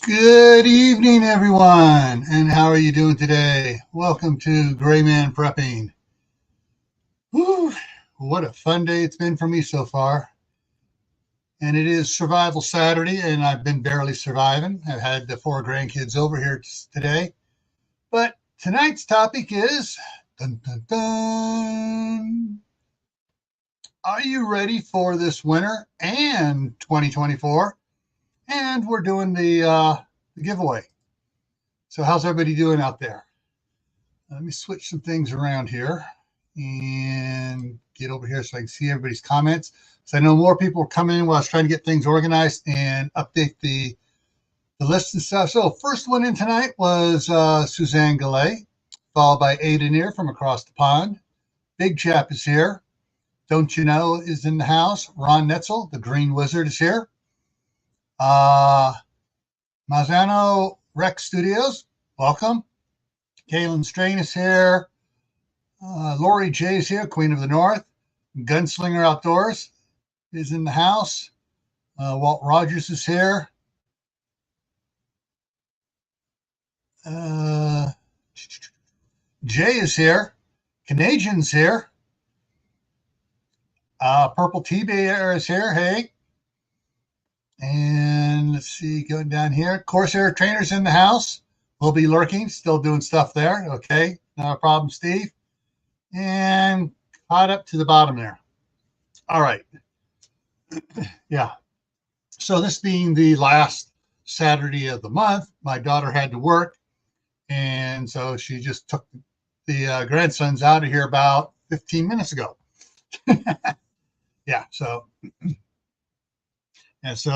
Good evening, everyone, and how are you doing today? Welcome to Gray Man Prepping. Whew, what a fun day it's been for me so far. And it is Survival Saturday, and I've been barely surviving. I've had the 4 grandkids over here today. But tonight's topic is dun, dun, dun. Are you ready for this winter and 2024? And we're doing the giveaway. So how's everybody doing out there? Let me switch some things around here and get over here so I can see everybody's comments. So I know more people are coming in while I was trying to get things organized and update the list and stuff. So first one in tonight was Suzanne Gallet, followed by Aiden here from across the pond. Big Chap is here. Don't You Know is in the house. Ron Netzel, the Green Wizard, is here. Mazzano Rex Studios, welcome. Kaylin Strain is here. Lori J is here, Queen of the North. Gunslinger Outdoors is in the house. Walt Rogers is here. Jay is here. Canadian's here. Purple T-Bear is here. Hey. And let's see, going down here. Corsair Trainers in the house. We'll be lurking, still doing stuff there. Okay, not a problem, Steve. And caught up to the bottom there. All right. Yeah. So this being the last Saturday of the month, my daughter had to work. And so she just took the grandsons out of here about 15 minutes ago. Yeah. So, and so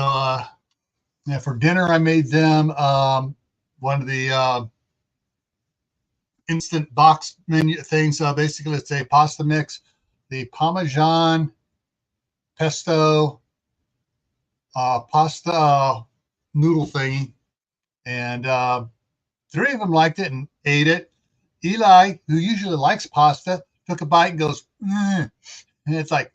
yeah, for dinner, I made them one of the instant box menu things. Basically, it's a pasta mix, the Parmesan pesto pasta noodle thingy. And 3 of them liked it and ate it. Eli, who usually likes pasta, took a bite and goes, mm. And it's like,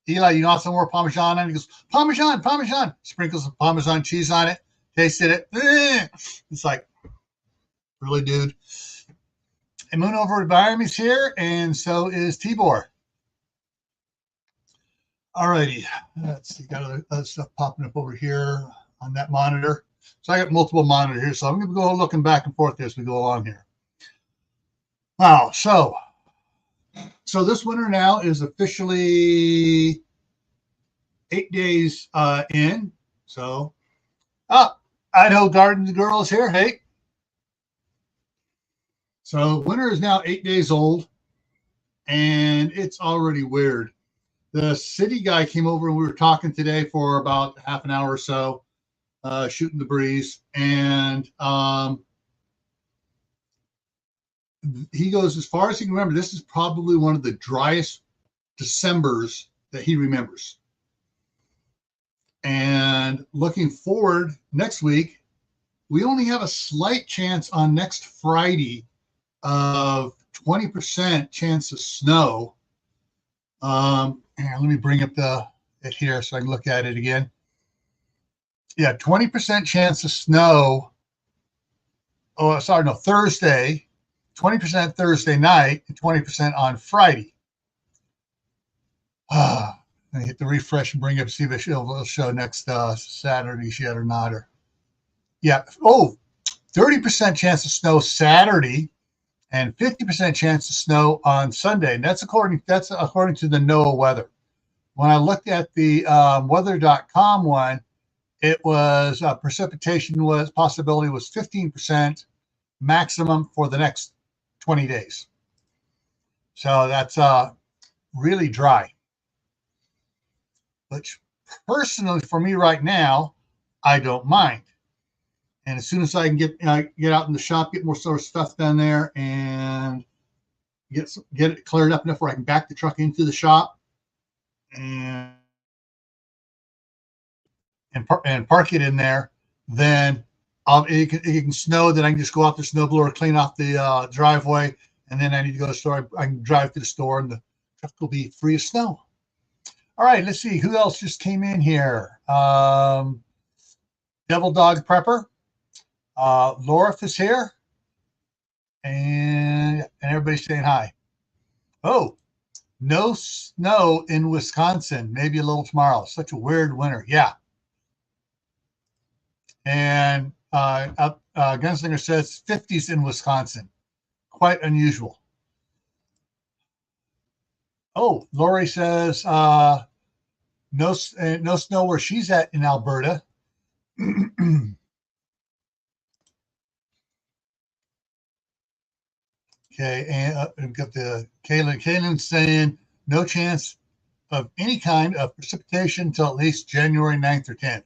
Eli, you want some more Parmesan? And he goes, Parmesan, Parmesan. Sprinkles some Parmesan cheese on it. Tasted it. It's like, really, dude? And Moon over at Byramy's here, and so is Tibor. All righty. Let's see. Got other stuff popping up over here on that monitor. So I got multiple monitors here, so I'm going to go looking back and forth as we go along here. Wow. So this winter now is officially 8 days in. So, Idaho Garden Girl is here. Hey. So winter is now 8 days old, and it's already weird. The city guy came over and we were talking today for about half an hour or so, shooting the breeze. And he goes, as far as he can remember, this is probably one of the driest Decembers that he remembers. And looking forward next week, we only have a slight chance on next Friday of 20% chance of snow. Let me bring up it here so I can look at it again. Yeah, 20% chance of snow. Oh, sorry, no, Thursday. 20% Thursday night and 20% on Friday. I hit the refresh and bring up, see if it'll show next Saturday yet or not. Or yeah. Oh, 30% chance of snow Saturday and 50% chance of snow on Sunday. And that's according to the NOAA weather. When I looked at the weather.com one, it was precipitation possibility was 15% maximum for the next 20 days. So that's really dry. Which personally for me right now, I don't mind. And as soon as I can get out in the shop, get more sort of stuff done there, and get it cleared up enough where I can back the truck into the shop and park it in there, then it can snow. Then I can just go out the snowblower, clean off the driveway, and then I need to go to the store. I can drive to the store, and the truck will be free of snow. All right, let's see who else just came in here. Devil Dog Prepper. Laura is here, and everybody's saying hi. Oh, no snow in Wisconsin. Maybe a little tomorrow. Such a weird winter. Yeah. And Gunslinger says 50s in Wisconsin. Quite unusual. Oh, Lori says no snow where she's at in Alberta. Okay, and we've got the Kaylin. Kaylin saying no chance of any kind of precipitation until at least January 9th or 10th.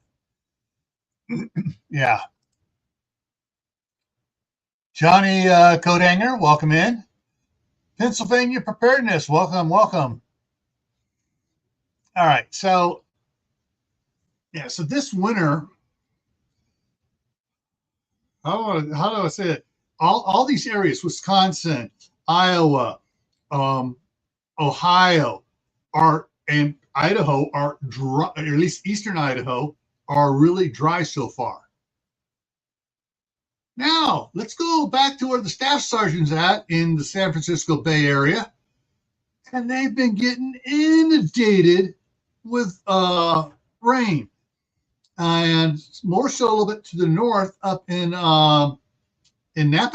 Yeah. Johnny Kodanger, welcome in. Pennsylvania Preparedness, welcome, welcome. All right, so so this winter, how do I say it? All these areas, Wisconsin, Iowa, Ohio, and Idaho are dry, or at least eastern Idaho, are really dry so far. Now, let's go back to where the staff sergeant's at in the San Francisco Bay Area. And they've been getting inundated with rain. And more so a little bit to the north up in Napa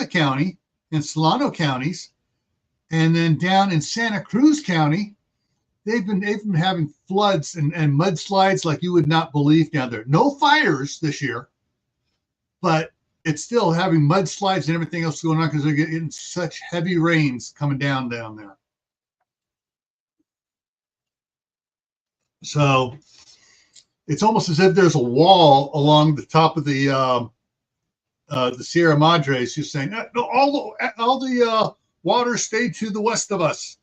County and Solano counties. And then down in Santa Cruz County, they've been having floods and mudslides like you would not believe down there. No fires this year, but it's still having mudslides and everything else going on because they're getting such heavy rains coming down there. So it's almost as if there's a wall along the top of the Sierra Madres, just saying, no, all the water stay to the west of us.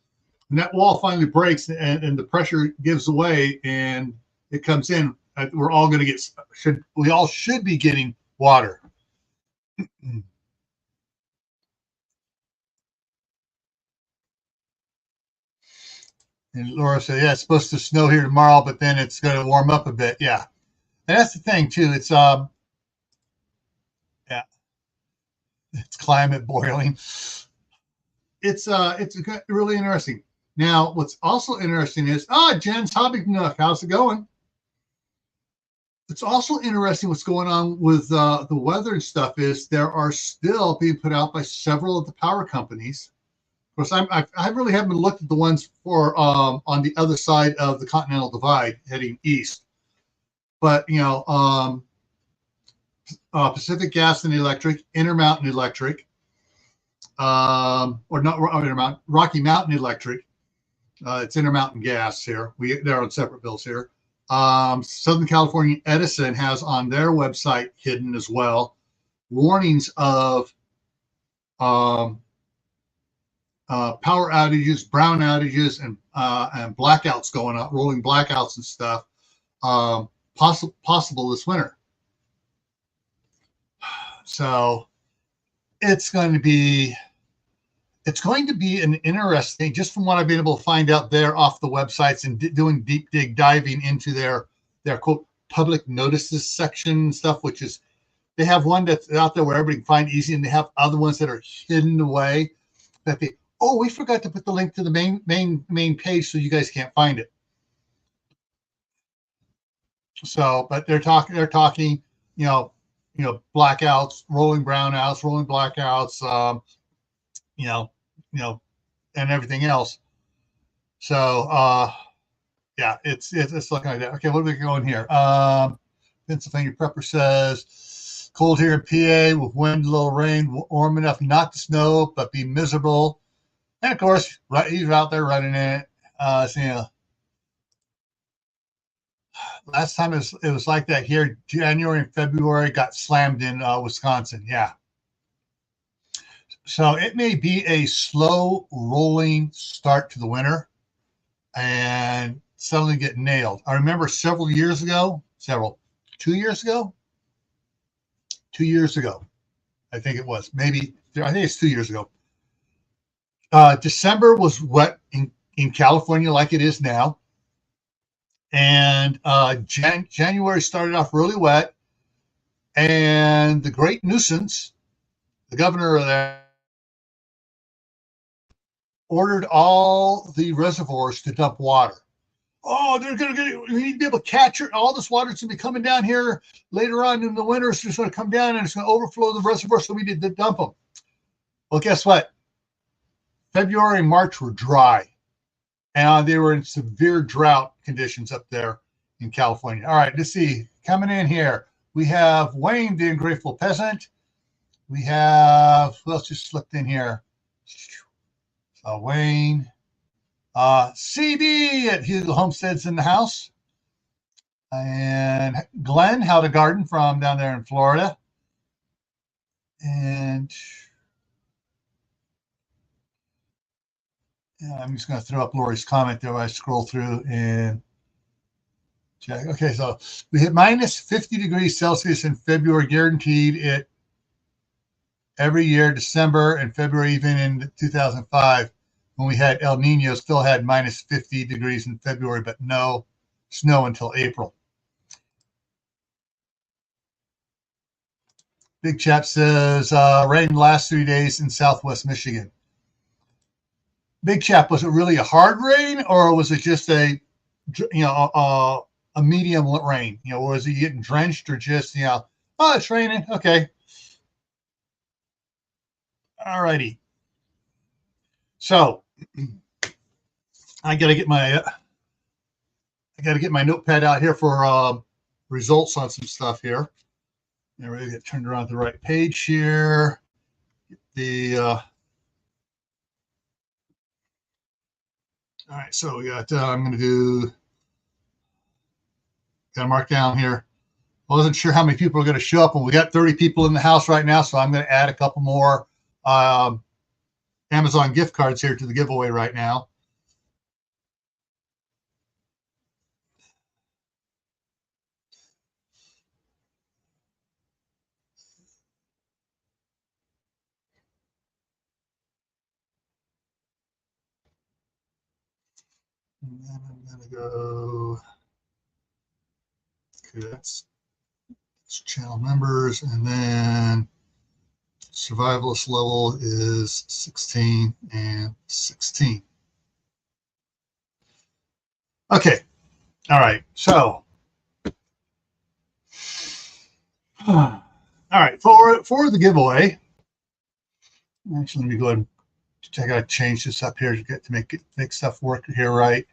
And that wall finally breaks, and the pressure gives away, and it comes in. We're all going to get we all should be getting water. And Laura said, "Yeah, it's supposed to snow here tomorrow, but then it's going to warm up a bit." Yeah, and that's the thing too. It's yeah, it's climate boiling. It's really interesting. Now, what's also interesting is Jen's Hobby Nook. How's it going? It's also interesting what's going on with the weather and stuff is there are still being put out by several of the power companies. Of course, I really haven't looked at the ones for on the other side of the Continental Divide heading east. But, Pacific Gas and Electric, Intermountain Electric, or not Intermountain, Rocky Mountain Electric. It's Intermountain Gas here. They're on separate bills here. Southern California Edison has on their website hidden as well warnings of power outages, brown outages, and blackouts going on, rolling blackouts and stuff possible this winter. So it's going to be an interesting, just from what I've been able to find out there off the websites and doing deep diving into their quote public notices section and stuff, which is they have one that's out there where everybody can find easy, and they have other ones that are hidden away that we forgot to put the link to the main page so you guys can't find it. So, but they're talking, blackouts, rolling brownouts, rolling blackouts, and everything else. So, it's looking like that. Okay, what are we going here? Pennsylvania Prepper says, cold here in PA with wind, a little rain, warm enough not to snow, but be miserable. And of course, he's out there running it. Last time it was like that here. January and February got slammed in Wisconsin. Yeah. So it may be a slow rolling start to the winter and suddenly get nailed. I remember 2 years ago, I think it was, I think it's 2 years ago. December was wet in California like it is now. And January started off really wet. And the great nuisance, the governor of there, ordered all the reservoirs to dump water. Oh, they're going to, we need to be able to capture all this water. It's going to be coming down here later on in the winter. It's just going to come down and it's going to overflow the reservoir. So we need to dump them. Well, guess what? February and March were dry, and they were in severe drought conditions up there in California. All right, let's see. Coming in here, we have Wayne, the Ungrateful Peasant. We have, who else just slipped in here? Wayne. CB at Hugo Homestead's in the house. And Glenn, How to Garden from down there in Florida. And I'm just going to throw up Lori's comment there while I scroll through and check. Okay, so we hit minus 50 degrees Celsius in February, guaranteed it every year, December and February, even in 2005, when we had El Nino, still had minus 50 degrees in February, but no snow until April. Big Chap says, rain the last 3 days in Southwest Michigan. Big Chap, was it really a hard rain, or was it just a medium rain? Was it getting drenched, or just, oh, it's raining. Okay. All righty. So I got to get my notepad out here for results on some stuff here. And we're going to get turned around the right page here. All right, so we got, I'm going to got to mark down here. I wasn't sure how many people are going to show up, and we got 30 people in the house right now, so I'm going to add a couple more Amazon gift cards here to the giveaway right now. And then I'm going to go, okay, that's channel members, and then survivalist level is 16 and 16. Okay, all right, so all right, for the giveaway, actually, let me go ahead and I got to change this up here to make stuff work here right.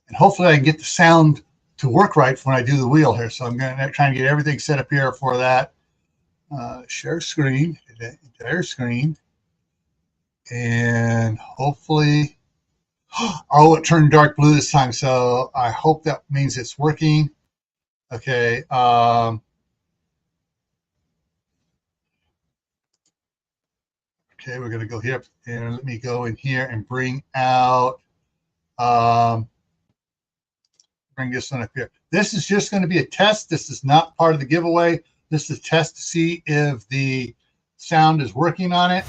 And hopefully I can get the sound to work right when I do the wheel here. So I'm going to try and get everything set up here for that. Share screen, and hopefully, oh, it turned dark blue this time. So I hope that means it's working. Okay. Okay, we're going to go here, and let me go in here and bring out, bring this one up here. This is just going to be a test. This is not part of the giveaway. This is a test to see if the sound is working on it.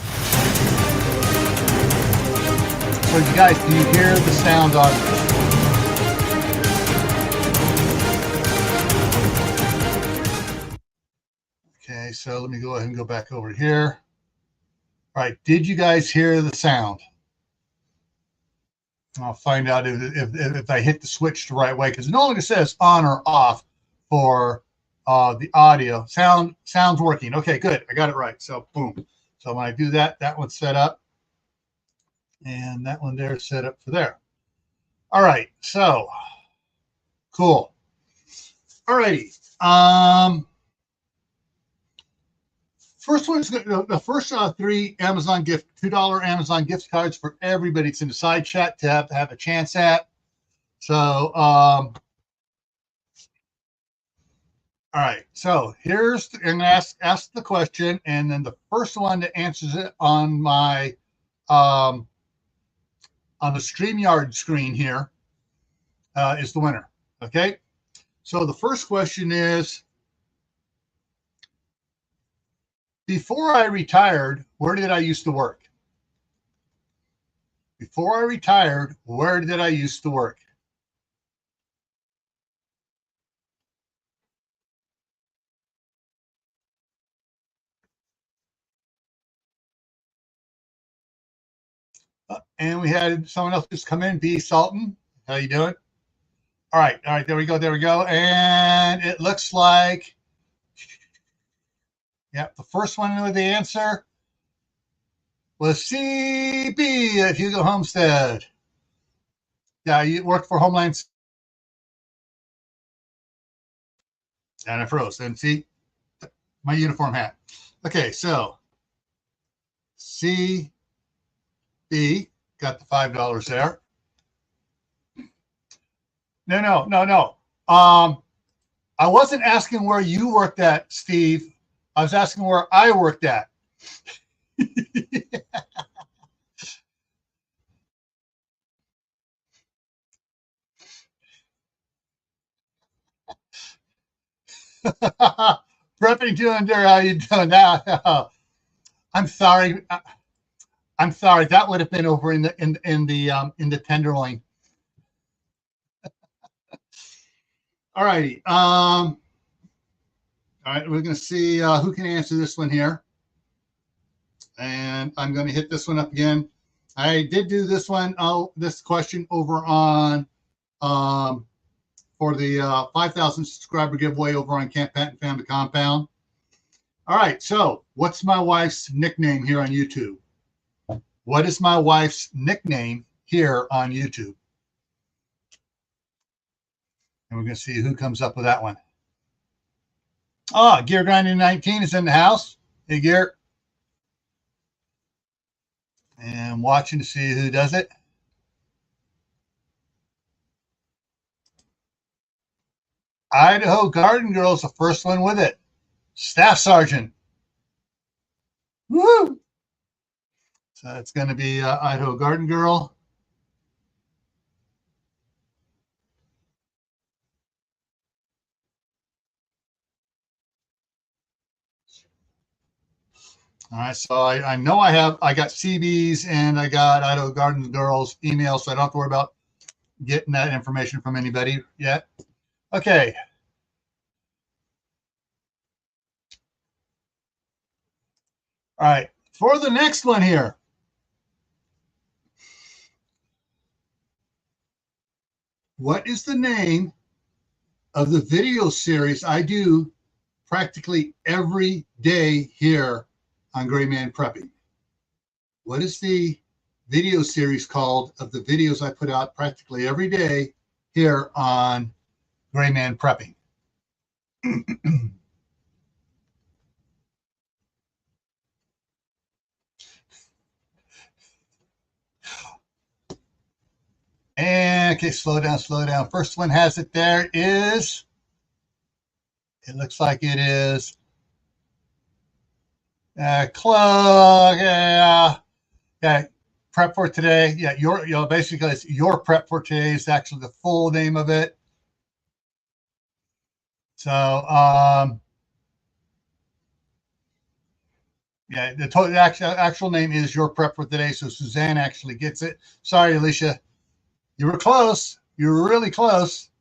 So you guys, can you hear the sound on this? Okay, so let me go ahead and go back over here. All right, did you guys hear the sound? I'll find out if I hit the switch the right way, because it no longer says on or off for the audio. Sound's working. Okay, good. I got it right. So boom. So when I do that, that one's set up, and that one there is set up for there. All right. So cool. All righty. First one's the first three Amazon $2 Amazon gift cards for everybody. It's in the side chat to have a chance at. So, all right. So here's, I'm going to ask the question, and then the first one that answers it on my, on the StreamYard screen here is the winner. Okay. So the first question is, before I retired, where did I used to work? Before I retired, where did I used to work? And we had someone else just come in, B. Salton. How you doing? All right, there we go. And it looks like, yeah, the first one with the answer was CB at Hugo Homestead. Yeah, you worked for Homeland. And I froze. And see, my uniform hat. Okay, so CB got the $5 there. No. I wasn't asking where you worked at, Steve. I was asking where I worked at. Prepping doing there. How you doing now? I'm sorry. I'm sorry. That would have been over in the tenderloin. All righty. All right. We're going to see who can answer this one here. And I'm going to hit this one up again. I did do this one, this question over on for the 5,000 subscriber giveaway over on Camp Patton Family Compound. All right, so what's my wife's nickname here on YouTube? What is my wife's nickname here on YouTube? And we're going to see who comes up with that one. Oh, Gear Grinding 19 is in the house. Hey, Gear. And watching to see who does it. Idaho Garden Girl is the first one with it. Staff Sergeant. Woo! So it's going to be Idaho Garden Girl. All right, so I know I got CB's and I got Idaho Garden Girl's email, so I don't have to worry about getting that information from anybody yet. Okay. All right, for the next one here. What is the name of the video series I do practically every day here on Gray Man Prepping? What is the video series called of the videos I put out practically every day here on Gray Man Prepping? And okay, slow down. First one has it there is, it looks like it is yeah, prep for today. Yeah, basically it's your prep for today is actually the full name of it. So, yeah, the actual name is your prep for today. So Suzanne actually gets it. Sorry, Alicia, you were close. You were really close.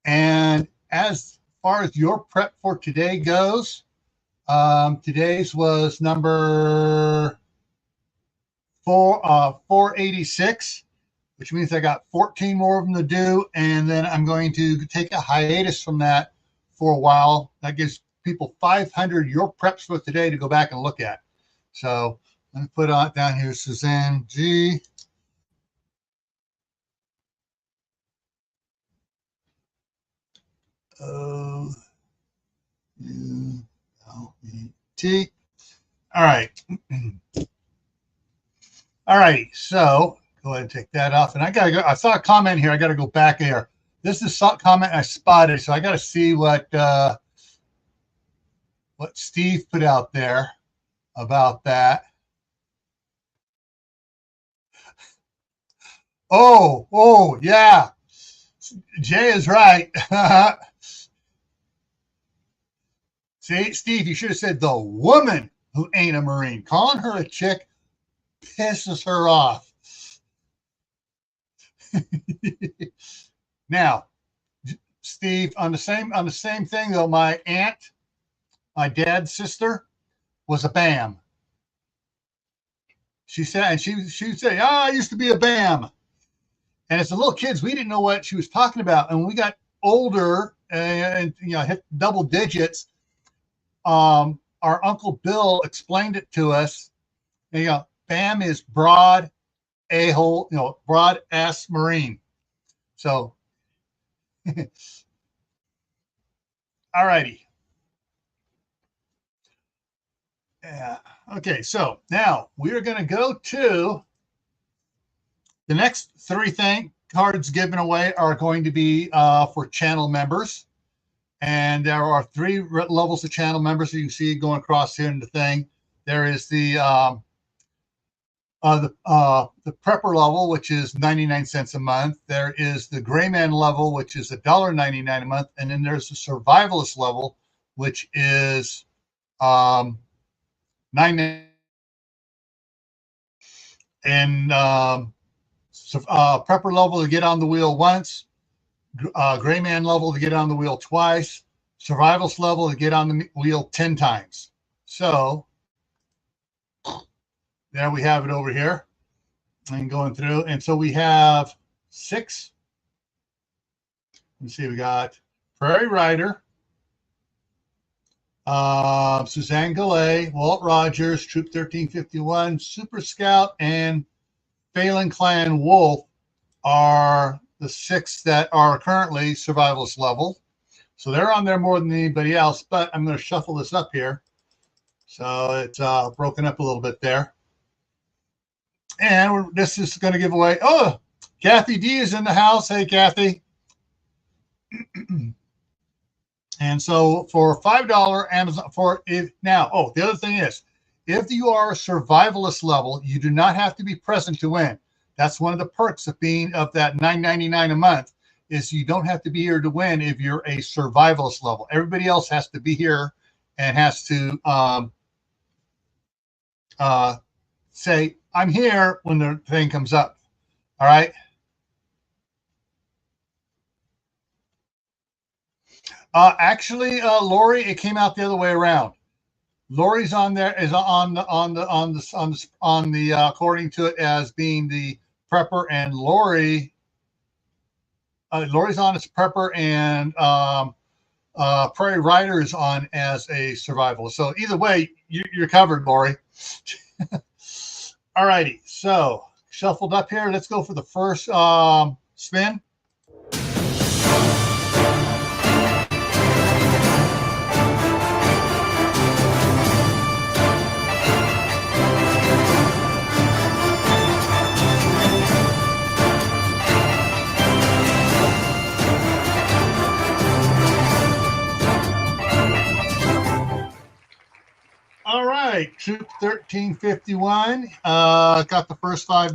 And as far as your prep for today goes, today's was number 486, which means I got 14 more of them to do. And then I'm going to take a hiatus from that for a while. That gives people 500 your preps for today to go back and look at. So I'm going to put on down here, Suzanne G. O-U-L-E-T. All right. All righty. So go ahead and take that off. And I got to go. I saw a comment here. I got to go back here. This is a comment I spotted. So I got to see what Steve put out there about that. Oh, yeah. Jay is right. See, Steve, you should have said the woman who ain't a Marine. Calling her a chick pisses her off. Now, Steve, on the same thing though, my aunt, my dad's sister, was a BAM. she said, and she would say, "Oh, I used to be a BAM." And as the little kids, we didn't know what she was talking about. And when we got older and hit double digits, our Uncle Bill explained it to us. And, BAM is broad a-hole, broad ass Marine. So, all righty. Yeah. Okay, so now we are going to go to the next three cards given away are going to be for channel members. And there are three levels of channel members that you see going across here in the thing. There is the prepper level, which is 99 cents a month. There is the gray man level, which is $1.99 a month. And then there's the survivalist level, which is $9. And prepper level to get on the wheel once, gray man level to get on the wheel twice, survivalist level to get on the wheel 10 times. So there we have it over here and going through. And so we have 6. Let's see, we got Prairie Rider, Suzanne Gallet, Walt Rogers, Troop 1351, Super Scout, and Phelan Clan Wolf are the 6 that are currently survivalist level. So they're on there more than anybody else, but I'm going to shuffle this up here. So it's broken up a little bit there. And this is going to give away. Oh, Kathy D is in the house. Hey, Kathy. And so for $5 Amazon the other thing is, if you are a survivalist level, you do not have to be present to win. That's one of the perks of being of that $9.99 a month is you don't have to be here to win if you're a survivalist level. Everybody else has to be here and has to say, I'm here when the thing comes up. All right. Actually, Lori, it came out the other way around. Lori's on there is on the according to it as being the prepper, and Lori's on as prepper, and Prairie Rider is on as a survivalist. So either way, you're covered, Lori. All righty, so shuffled up here. Let's go for the first spin. All right, Troop 1351 got the first $5.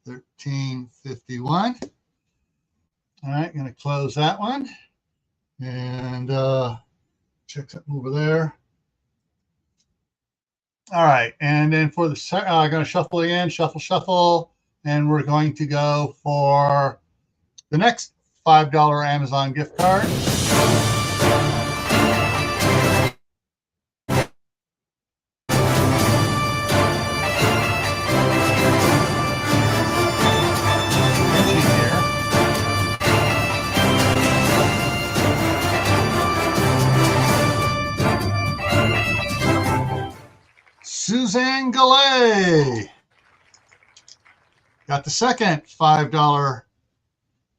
1351. All right, going to close that one and check something over there. All right, and then for the I'm going to shuffle again, shuffle, and we're going to go for the next $5 Amazon gift card. Suzanne Gallet got the second $5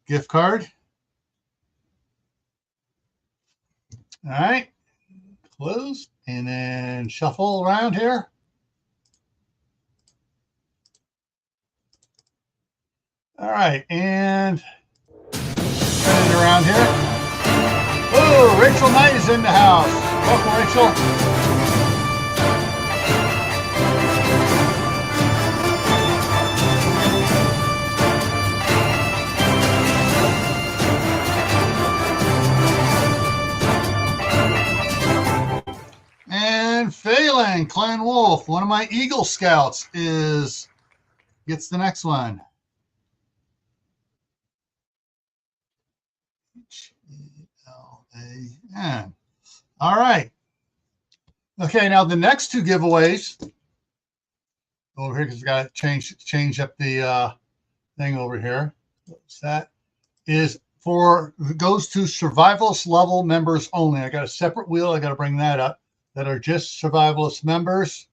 gift card. All right, close and then shuffle around here. All right, and turn it around here. Oh, Rachel Knight is in the house. Welcome, Rachel. And Phelan Clan Wolf, one of my Eagle Scouts, gets the next one. H-E-L-A-N. All right. Okay, now the next two giveaways over here, because we got to change up the thing over here. What's that? Is for goes to Survivalist level members only. I got a separate wheel. I got to bring that up. That are just Survivalist members.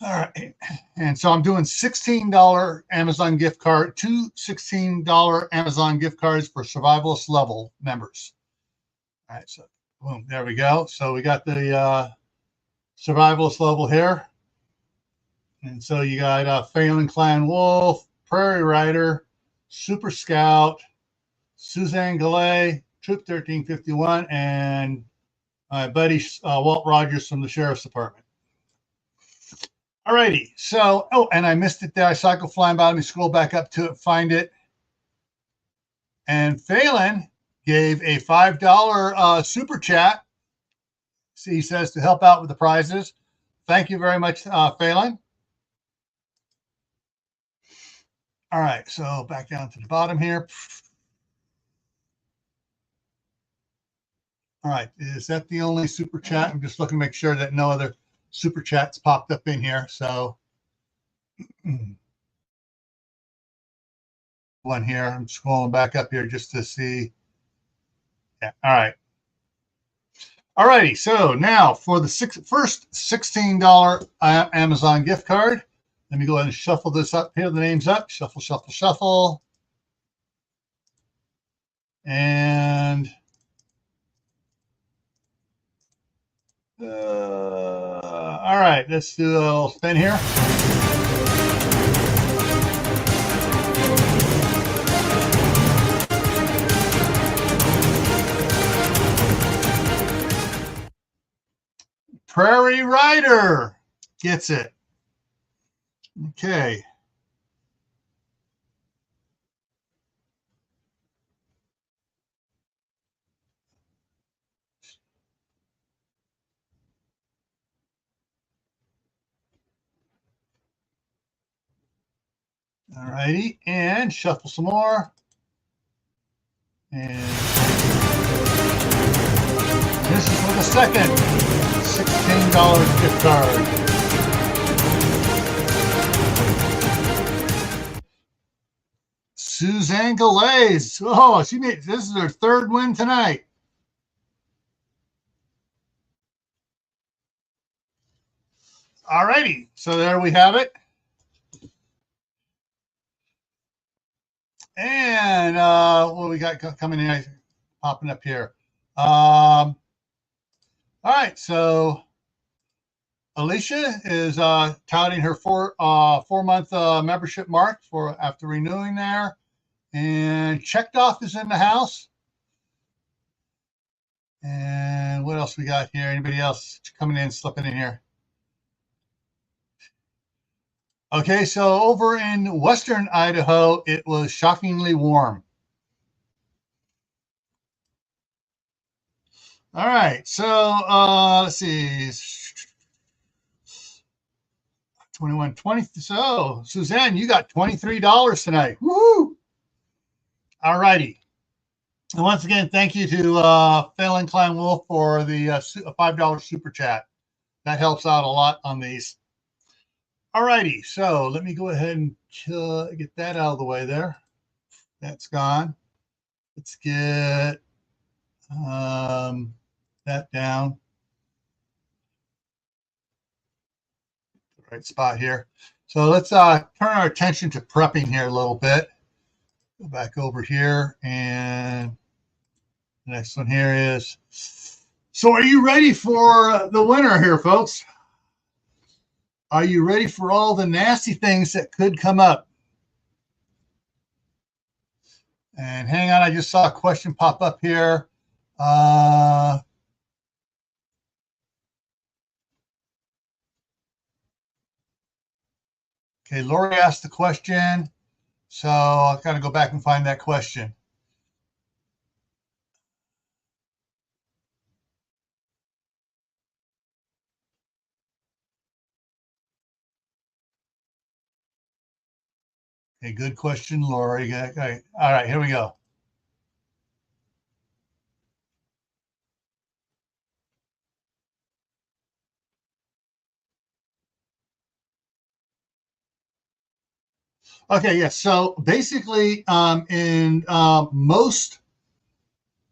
All right, and so I'm doing $16 Amazon gift card, two $16 Amazon gift cards for Survivalist level members. All right, so boom, there we go. So we got the Survivalist level here. And so you got Phelan Clan Wolf, Prairie Rider, Super Scout, Suzanne Gallet, Troop 1351, and my buddy Walt Rogers from the Sheriff's Department. Alrighty, so, oh, and I missed it there. I saw it go flying by. Let me scroll back up to it, find it. And Phelan gave a $5 super chat. See, he says to help out with the prizes. Thank you very much, Phelan. All right, so back down to the bottom here. All right, is that the only super chat? I'm just looking to make sure that no other super chats popped up in here. So one here. I'm scrolling back up here just to see. Yeah, all right. All righty, so now for the first $16 Amazon gift card. Let me go ahead and shuffle this up here, the names up. Shuffle, shuffle, shuffle. And all right, let's do a little spin here. Prairie Rider gets it. Okay. All righty, and shuffle some more. And this is for the second $16 gift card. Suzanne Galais. Oh, this is her third win tonight. All righty, so there we have it. And what we got coming in, popping up here. All right, so Alicia is touting her 4-month membership mark for after renewing there. And checked off is in the house. And what else we got here? Anybody else coming in, slipping in here? Okay, so over in western Idaho, it was shockingly warm. All right, so let's see. 21, 20. So, Suzanne, you got $23 tonight. Woo! All righty. And once again, thank you to Phelan Clan Wolf for the $5 super chat. That helps out a lot on these. All righty, so let me go ahead and get that out of the way there. That's gone. Let's get that down. The right spot here. So let's turn our attention to prepping here a little bit. Go back over here, and the next one here is. So are you ready for the winner here, folks? Are you ready for all the nasty things that could come up? And hang on, I just saw a question pop up here. Okay, Lori asked the question, so I've got to go back and find that question. Okay, good question, Lori. Okay. All right, here we go. Okay, yes. So basically, in most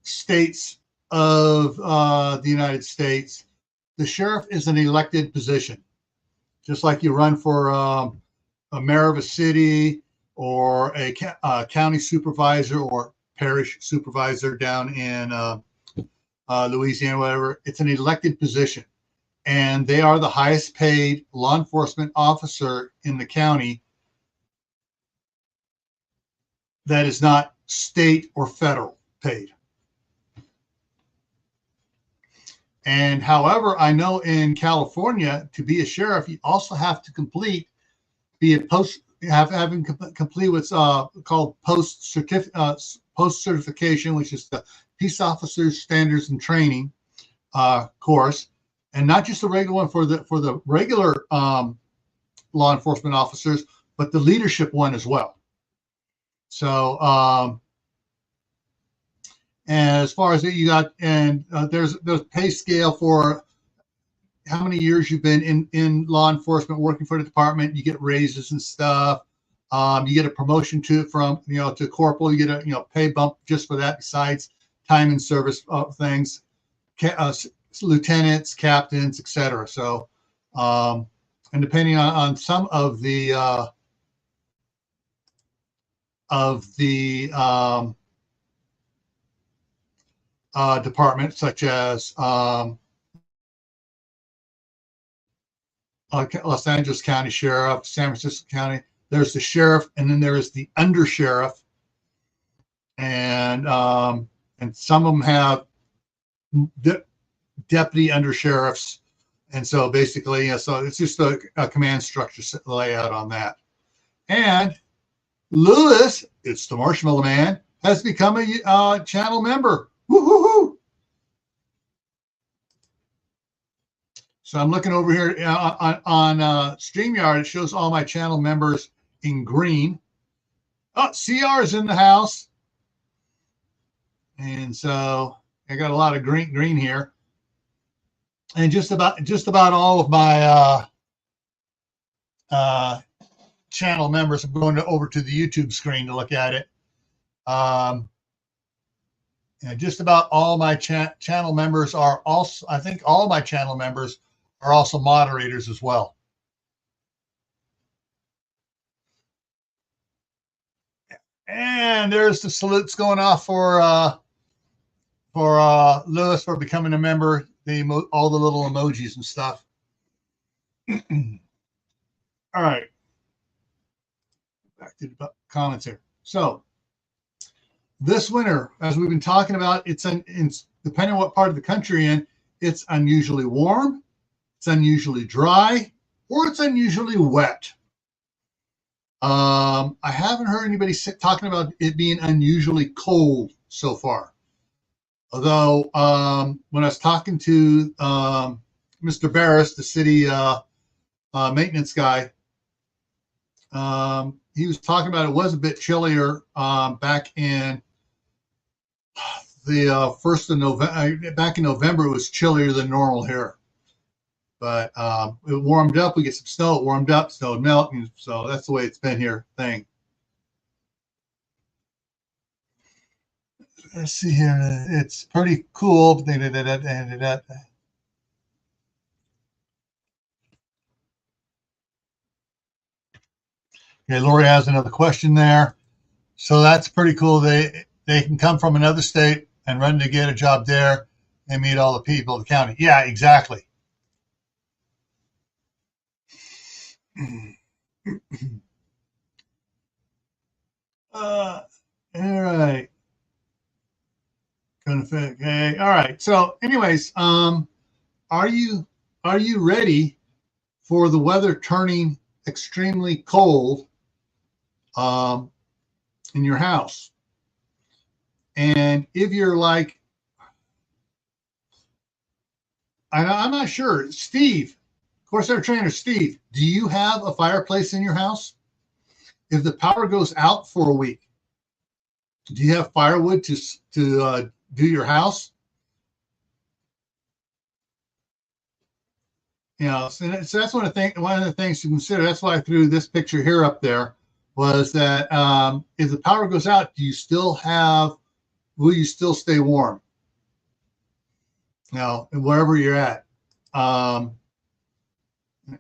states of the United States, the sheriff is an elected position, just like you run for a mayor of a city or a county supervisor or parish supervisor down in Louisiana, whatever. It's an elected position, and they are the highest paid law enforcement officer in the county that is not state or federal paid. And however, I know in California, to be a sheriff, you also have to be a post, having complete what's called post certification, which is the Peace Officers Standards and Training course, and not just the regular one for the regular law enforcement officers, but the leadership one as well. So, and as far as you got, and there's pay scale for how many years you've been in law enforcement working for the department. You get raises and stuff. You get a promotion to corporal. You get a pay bump just for that. Besides time and service things, lieutenants, captains, etc. So, and depending on some of the departments, such as Los Angeles County Sheriff, San Francisco County. There's the sheriff, and then there is the under sheriff, and some of them have deputy under sheriffs, and so basically, so it's just a command structure layout on that. And Lewis, it's the Marshmallow Man, has become a channel member. Woo-hoo-hoo. So I'm looking over here on StreamYard. It shows all my channel members in green. Oh, CR is in the house. And so I got a lot of green here. And just about all of my channel members. I'm going over to the YouTube screen to look at it. Just about all my channel members are also, I think all my channel members are also moderators as well. And there's the salutes going off for Lewis for becoming a member. All the little emojis and stuff. All right. Back to the comments here. So this winter, as we've been talking about, it's depending on what part of the country you're in, it's unusually warm, it's unusually dry, or it's unusually wet. I haven't heard anybody talking about it being unusually cold so far. Although when I was talking to Mr. Barris, the city maintenance guy, he was talking about it was a bit chillier back in the 1st of November. Back in November, it was chillier than normal here. But it warmed up. We get some snow. It warmed up. Snow would melt. And so that's the way it's been here. Let's see here. It's pretty cool. Okay, Lori has another question there. So that's pretty cool. They can come from another state and run to get a job there and meet all the people of the county. Yeah, exactly. All right. Okay. All right. So, anyways, are you ready for the weather turning extremely cold in your house? And if you're like, I'm not sure, Steve, Course Our Trainer Steve, do you have a fireplace in your house? If the power goes out for a week, do you have firewood to do your house? So that's one of the things to consider. That's why I threw this picture here up there, was that if the power goes out, will you still stay warm? Now, wherever you're at.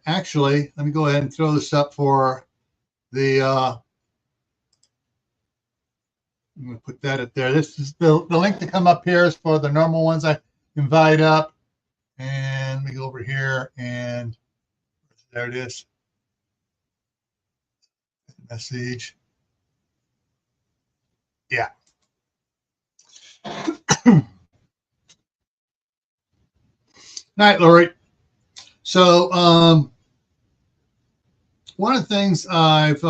Actually, let me go ahead and throw this up for the, I'm going to put that up there. This is the link to come up here is for the normal ones I invite up. And we go over here and there it is. Message. Yeah. Night, Lori. So one of the things I've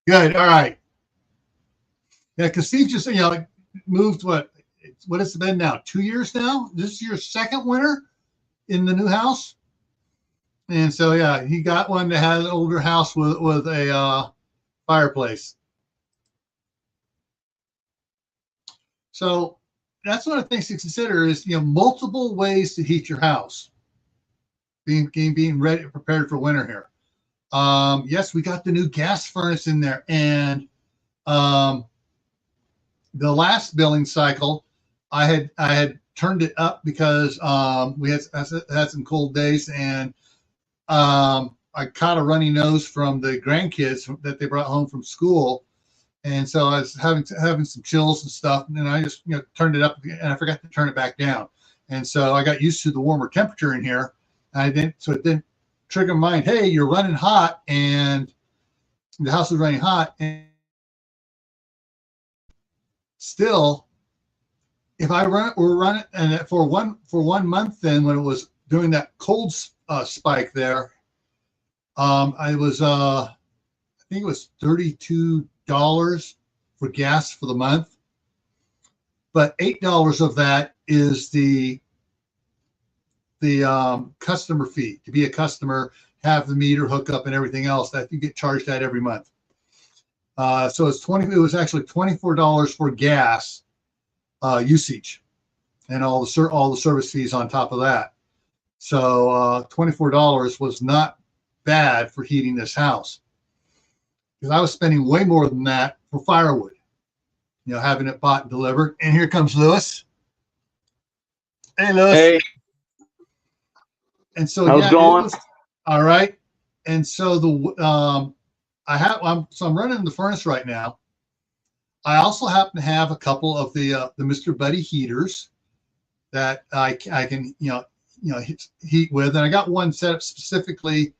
good. All right. Yeah, because Steve just moved what has it been now? 2 years now. This is your second winter in the new house. And so, yeah, he got one that had an older house with a fireplace. So that's one of the things to consider is, multiple ways to heat your house. Being ready, prepared for winter here. Yes, we got the new gas furnace in there. And the last billing cycle, I had turned it up because we had some cold days, and I caught a runny nose from the grandkids that they brought home from school, and so I was having some chills and stuff, and then I just turned it up, and I forgot to turn it back down, and so I got used to the warmer temperature in here. It didn't trigger my mind. Hey, you're running hot, and the house is running hot, and still, if I run it, and for one month, then when it was doing that cold spike there, I was I think it was $32 for gas for the month, but $8 of that is the customer fee to be a customer, have the meter hookup and everything else that you get charged that every month. So it's it was actually $24 for gas usage and all the service fees on top of that. So $24 was not bad for heating this house, because I was spending way more than that for firewood, having it bought and delivered. And here comes Lewis. Hey, Lewis. Hey. And so how's it going? All right. And so I'm running the furnace right now. I also happen to have a couple of the Mr. Buddy heaters that I can heat with, and I got one set up specifically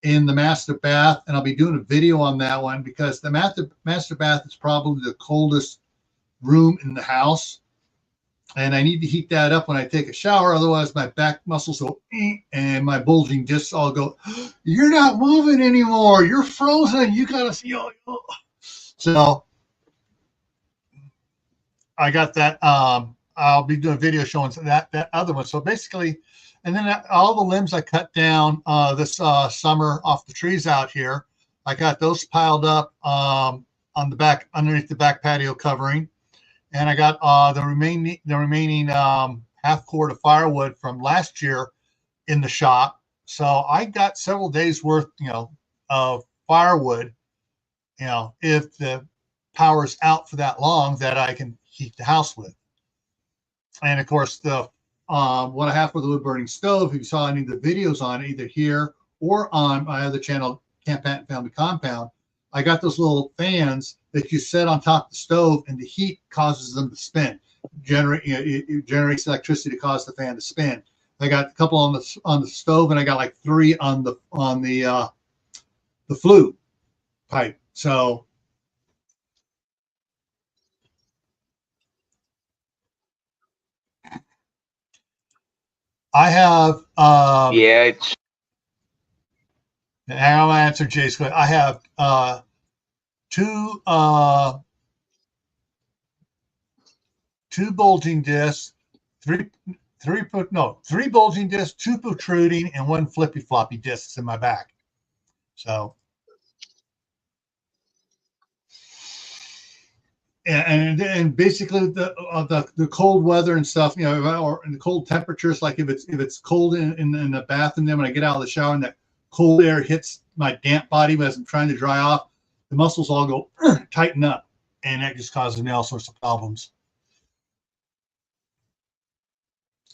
in the master bath, and I'll be doing a video on that one because the master bath is probably the coldest room in the house, and I need to heat that up when I take a shower. Otherwise, my back muscles go and my bulging discs all go. You're not moving anymore. You're frozen. You gotta see. So I got that. I'll be doing a video showing that other one. So basically, and then all the limbs I cut down this summer off the trees out here, I got those piled up on the back, underneath the back patio covering, and I got the remaining half cord of firewood from last year in the shop. So I got several days worth, of firewood, if the power's out for that long, that I can heat the house with. And of course, the what I have for the wood burning stove, if you saw any of the videos on it, either here or on my other channel, Camp Pat and Family Compound, I got those little fans that you set on top of the stove, and the heat causes them to spin. It generates electricity to cause the fan to spin. I got a couple on the stove, and I got like 3 on the flue pipe. So I have It's and I'll answer Jay's question. I have two bulging discs, three bulging discs, 2 protruding, and 1 flippy floppy discs in my back. So and basically the cold weather and stuff, you know, or the cold temperatures, like if it's cold in the bathroom, then when I get out of the shower and that cold air hits my damp body as I'm trying to dry off, the muscles all go tighten up, and that just causes me all sorts of problems.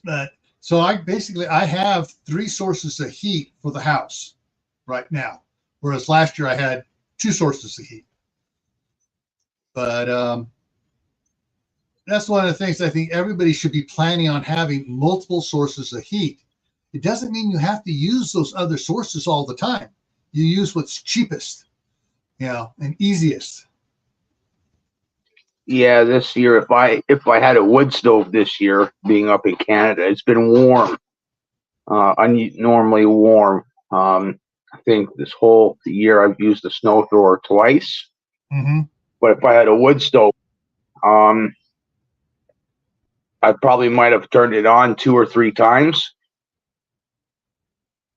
But so I have 3 sources of heat for the house right now, whereas last year I had 2 sources of heat. But that's one of the things I think everybody should be planning on, having multiple sources of heat. It doesn't mean you have to use those other sources all the time. You use what's cheapest, you know, and easiest. Yeah, this year, if I had a wood stove this year, being up in Canada, it's been warm, normally warm. I think this whole year I've used the snow thrower twice. Mm-hmm. But if I had a wood stove, I probably might have turned it on 2 or 3 times.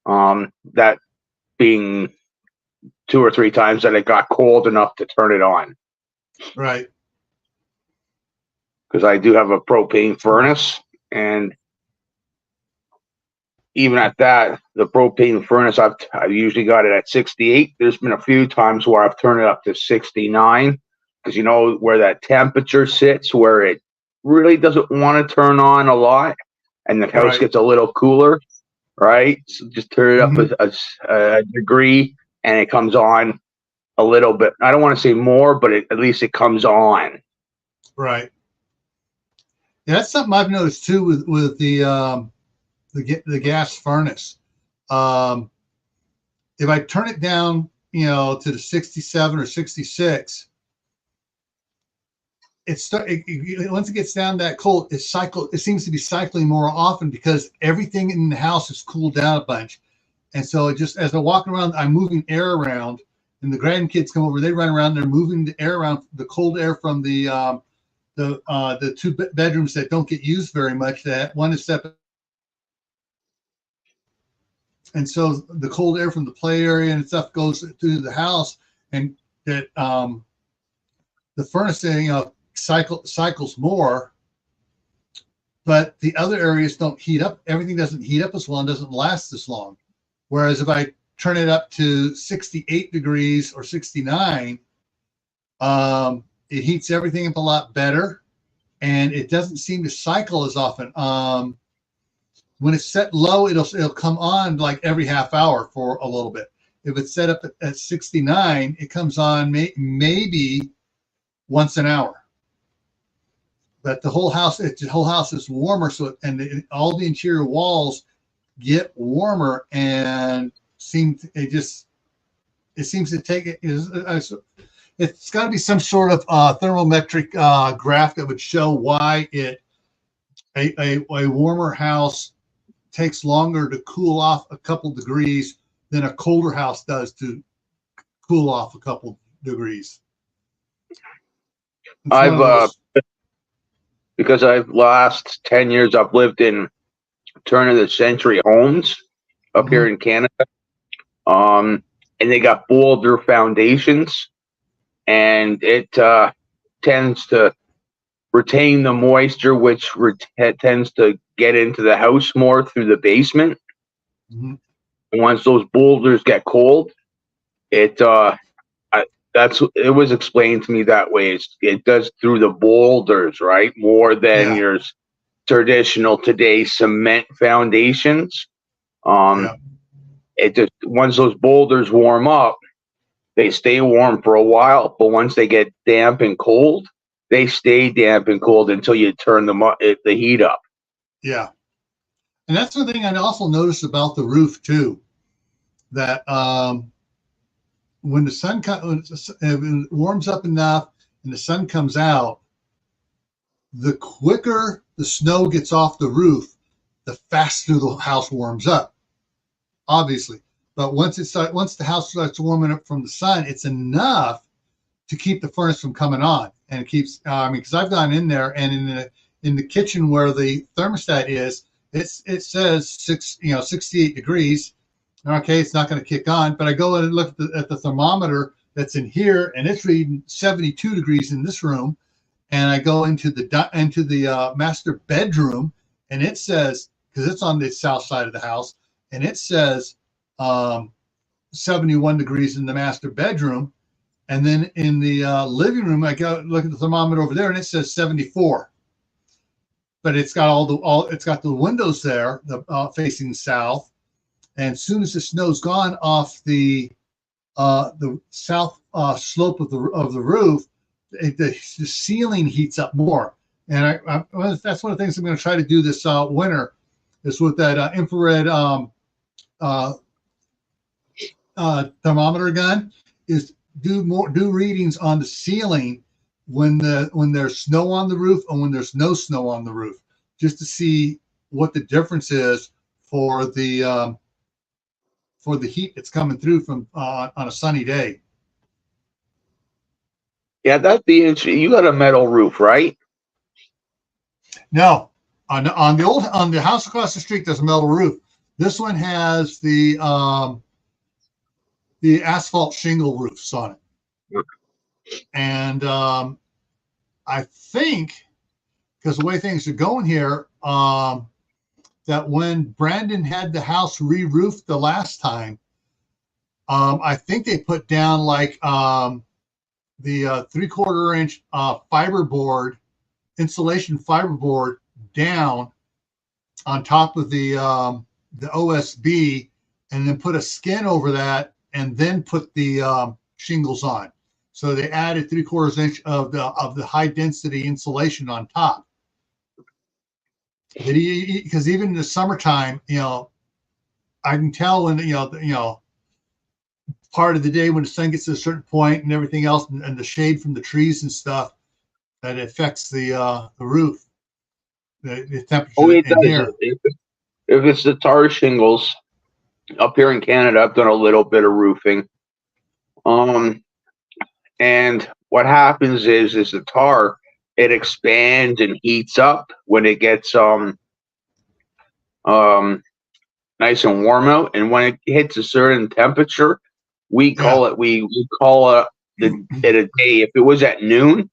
That being 2 or 3 times that it got cold enough to turn it on. Right. Because I do have a propane furnace, and even at that, the propane furnace, I've usually got it at 68. There's been a few times where I've turned it up to 69, because you know where that temperature sits, where it really doesn't want to turn on a lot, and the house gets a little cooler, right? So just turn it up a degree, and it comes on a little bit. I don't want to say more, but at least it comes on. Right. Yeah, that's something I've noticed too with the gas furnace. If I turn it down, you know, to the 67 or 66, once it gets down that cold, it seems to be cycling more often, because everything in the house is cooled down a bunch. And so it just, as I walk around, I'm moving air around, and the grandkids come over, they run around, they're moving the air around, the cold air from the 2 bedrooms that don't get used very much, that one is separate. And so the cold air from the play area and stuff goes through the house, and that the furnace, you know, cycles more, but the other areas don't heat up. Everything doesn't heat up as well and doesn't last as long. Whereas if I turn it up to 68 degrees or 69, it heats everything up a lot better, and it doesn't seem to cycle as often. When it's set low, it'll come on like every half hour for a little bit. If it's set up at 69, it comes on maybe once an hour. But the whole house is warmer, so all the interior walls get warmer, and it seems to take it. It's got to be some sort of thermometric graph that would show why a warmer house takes longer to cool off a couple degrees than a colder house does to cool off a couple degrees. Because I've last 10 years I've lived in turn of the century homes up here in Canada, and they got boulder foundations, and it tends to retain the moisture, which tends to get into the house more through the basement. And once those boulders get cold, it was explained to me that way. It does through the boulders, right? More than your traditional today cement foundations. It just, once those boulders warm up, they stay warm for a while, but once they get damp and cold, they stay damp and cold until you turn the heat up. Yeah. And that's one thing I also noticed about the roof too, that when the sun it warms up enough and the sun comes out, the quicker the snow gets off the roof, the faster the house warms up, obviously. But once the house starts warming up from the sun, it's enough to keep the furnace from coming on. And it keeps, because I've gone in there, and in the kitchen where the thermostat is, it says 68 degrees. Okay, it's not going to kick on, but I go and look at the thermometer that's in here, and it's reading 72 degrees in this room, and I go into the master bedroom, and it says, because it's on the south side of the house, and it says 71 degrees in the master bedroom, and then in the living room, I go look at the thermometer over there, and it says 74. But it's got it's got the windows there, facing south, and as soon as the snow's gone off the south slope of the roof, the ceiling heats up more. And that's one of the things I'm going to try to do this winter, is with that infrared thermometer gun, is do readings on the ceiling when there's snow on the roof and when there's no snow on the roof, just to see what the difference is for the heat that's coming through from on a sunny day. Yeah, that'd be interesting. You got a metal roof, right? No, on the house across the street, there's a metal roof. This one has the asphalt shingle roofs on it. And I think, because the way things are going here, that when Brandon had the house re-roofed the last time, I think they put down like the 3/4 inch fiberboard, insulation fiberboard, down on top of the OSB, and then put a skin over that, and then put the shingles on. So they added 3/4 inch of the high density insulation on top. Because even in the summertime, I can tell when part of the day when the sun gets to a certain point and everything else, and the shade from the trees and stuff, that it affects the roof, the temperature. Oh, it does. If it's the tar shingles, up here in Canada, I've done a little bit of roofing. And what happens is the tar, it expands and heats up when it gets nice and warm out, and when it hits a certain temperature, we call it a day. If it was at noon,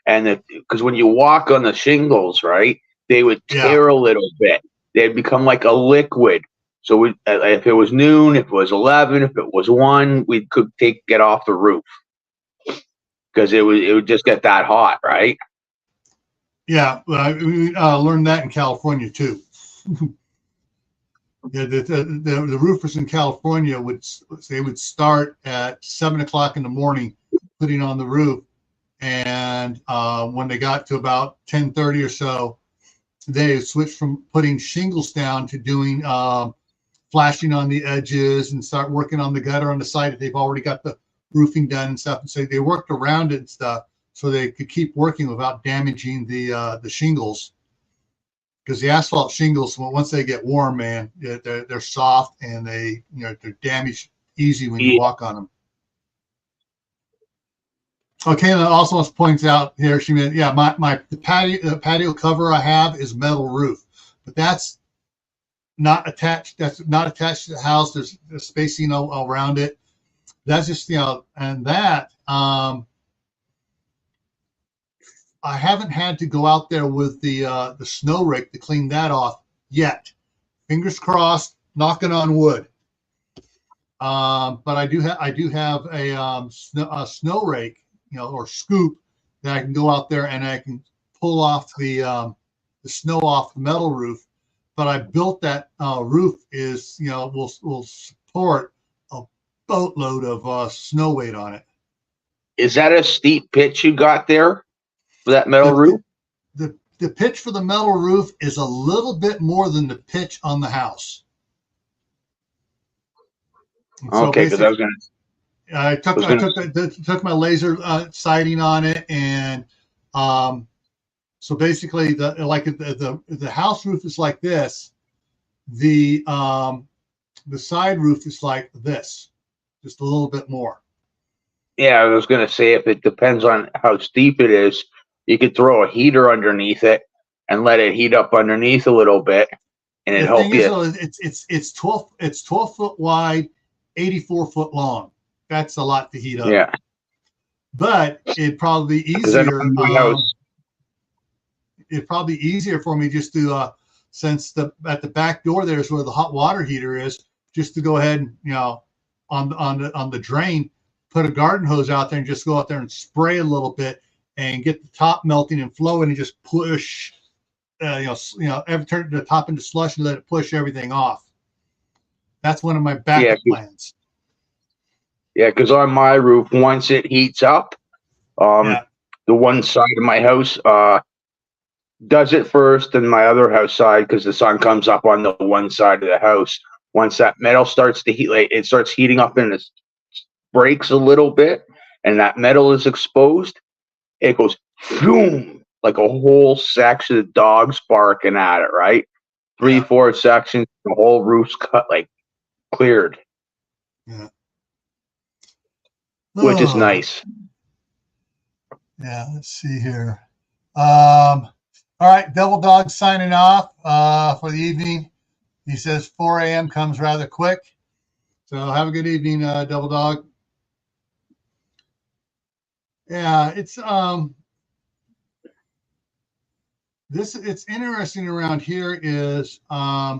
and because when you walk on the shingles, right, they would tear a little bit. They'd become like a liquid. So if it was noon, if it was 11, if it was 1, we could get off the roof, because it would just get that hot, right? Yeah, we learned that in California too. Yeah, the roofers in California would start at 7 o'clock in the morning putting on the roof, and when they got to about 10:30 or so, they switched from putting shingles down to doing flashing on the edges, and start working on the gutter on the side if they've already got the roofing done and stuff. And so they worked around it and stuff so they could keep working without damaging the shingles. Because the asphalt shingles, once they get warm, man, they're soft, and they're damaged easy when you walk on them. Okay, and also wants to point out here, she meant, the patio cover I have is metal roof, but that's not attached. That's not attached to the house. There's spacing all around it. That's just and that I haven't had to go out there with the snow rake to clean that off yet. Fingers crossed, knocking on wood. But I do have a snow rake, or scoop, that I can go out there and I can pull off the snow off the metal roof. But I built that roof will support a boatload of snow weight on it. Is that a steep pitch you got there for that metal roof? The pitch for the metal roof is a little bit more than the pitch on the house. Okay, because I was going to. I took my laser sighting on it, and so basically the house roof is like this. The side roof is like this, just a little bit more. Yeah, I was going to say, if it depends on how steep it is, you could throw a heater underneath it and let it heat up underneath a little bit, and it helps you. It's 12 foot wide, 84 foot long. That's a lot to heat up. Yeah, but it'd probably be easier. it's probably easier for me just to, since at the back door there's where the hot water heater is, just to go ahead and, on the drain, put a garden hose out there and just go out there and spray a little bit and get the top melting and flowing and just push, turn the top into slush and let it push everything off. That's one of my backup plans. Yeah, because on my roof, once it heats up, the one side of my house does it first, and my other house side, because the sun comes up on the one side of the house. Once that metal starts to heat, like it starts heating up and it breaks a little bit, and that metal is exposed, it goes boom, like a whole section of dogs barking at it, right? 3-4 sections, the whole roof's cut, like cleared. Yeah. Which is nice. Yeah, let's see here. All right, Devil Dog signing off for the evening. He says 4 a.m. comes rather quick. So have a good evening, Devil Dog. Yeah, it's it's interesting around here is my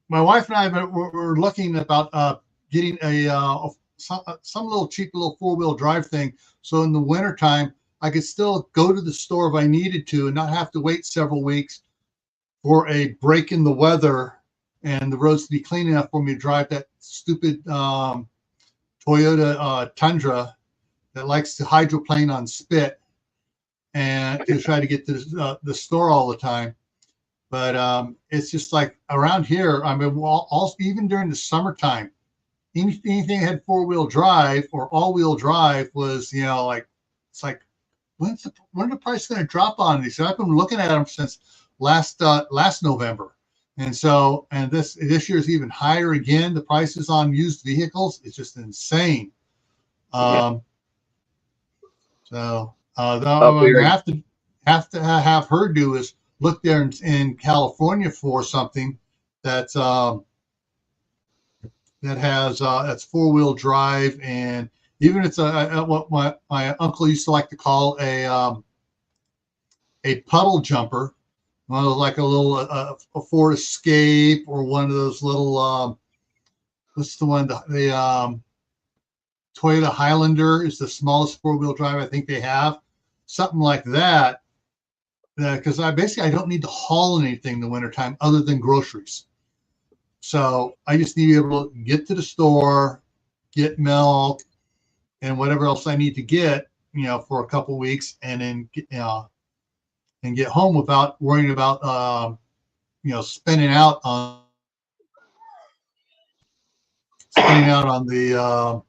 wife and I were looking about getting some little cheap little 4-wheel drive thing. So in the wintertime, I could still go to the store if I needed to and not have to wait several weeks for a break in the weather and the roads to be clean enough for me to drive that stupid Toyota Tundra that likes to hydroplane on spit and to try to get to the store all the time. But it's just like around here, I mean, also, even during the summertime, anything that had 4-wheel drive or all-wheel drive was, it's like, when are the price going to drop on these? So I've been looking at them since last November. And so, and this year's even higher again. The prices on used vehicles, it's just insane. So what I'm gonna have to have her do is look there in California for something that's that has that's 4-wheel drive, and even it's what my uncle used to like to call a puddle jumper, one of like a little a Ford Escape, or one of those little what's the one, the Toyota Highlander is the smallest 4-wheel drive I think they have, something like that. Because I don't need to haul anything in the wintertime other than groceries. So I just need to be able to get to the store, get milk, and whatever else I need to get, for a couple of weeks, and then and get home without worrying about spending out on the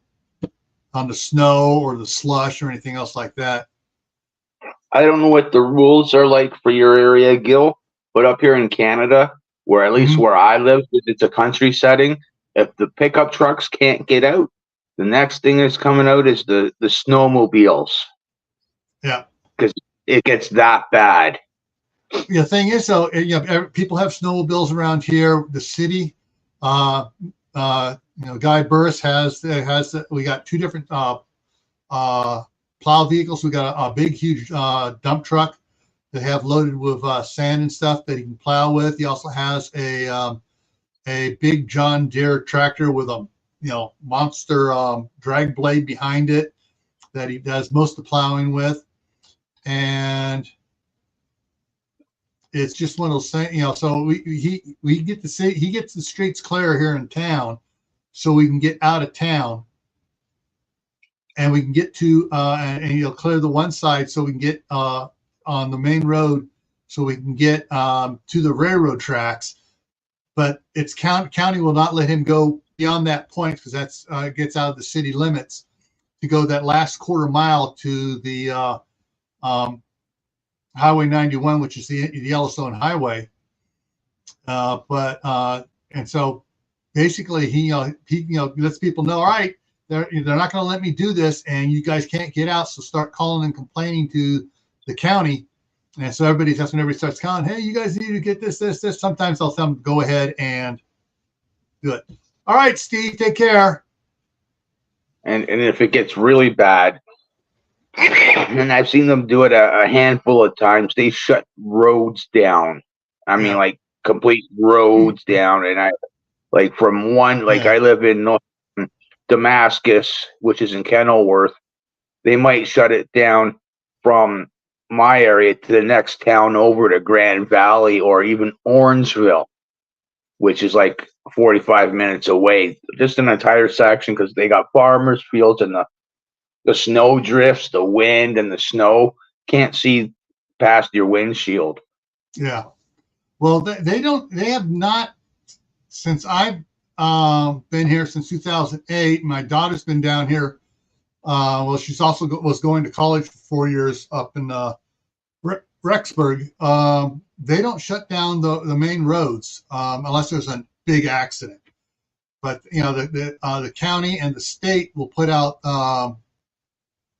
snow or the slush or anything else like that. I don't know what the rules are like for your area, Gil, but up here in Canada, where at least where I live, it's a country setting. If the pickup trucks can't get out, the next thing that's coming out is the snowmobiles. Yeah, because it gets that bad. The thing is, though, people have snowmobiles around here. The city, Guy Burris has we got 2 different plow vehicles. We got a big, huge dump truck that have loaded with sand and stuff that he can plow with. He also has a big John Deere tractor with a monster drag blade behind it that he does most of the plowing with, and it's just one of those things, so we get to see, he gets the streets clear here in town so we can get out of town, and we can get to and he'll clear the one side so we can get on the main road so we can get to the railroad tracks. But it's county will not let him go beyond that point, because that's gets out of the city limits, to go that last quarter mile to the Highway 91, which is the Yellowstone Highway. And so basically he lets people know, all right, they're not going to let me do this, and you guys can't get out, so start calling and complaining to the county. And so that's when everybody starts calling, hey, you guys need to get this. Sometimes I'll tell them, go ahead and do it. All right, Steve, take care. And if it gets really bad, and I've seen them do it a handful of times. They shut roads down. I mean, Yeah. like complete roads down. And I like from one, like Yeah. I live in North Damascus, which is in Kenilworth. They might shut it down from my area to the next town over to Grand Valley or even Orangeville, which is like 45 minutes away. Just an entire section because they got farmers fields and the snow drifts, the wind and the snow can't see past your windshield. Yeah. Well, they have not, since I've been here since 2008. My daughter's been down here. Well, she's also was going to college for 4 years up in Rexburg. They don't shut down the main roads unless there's a big accident. But the county and the state will put out a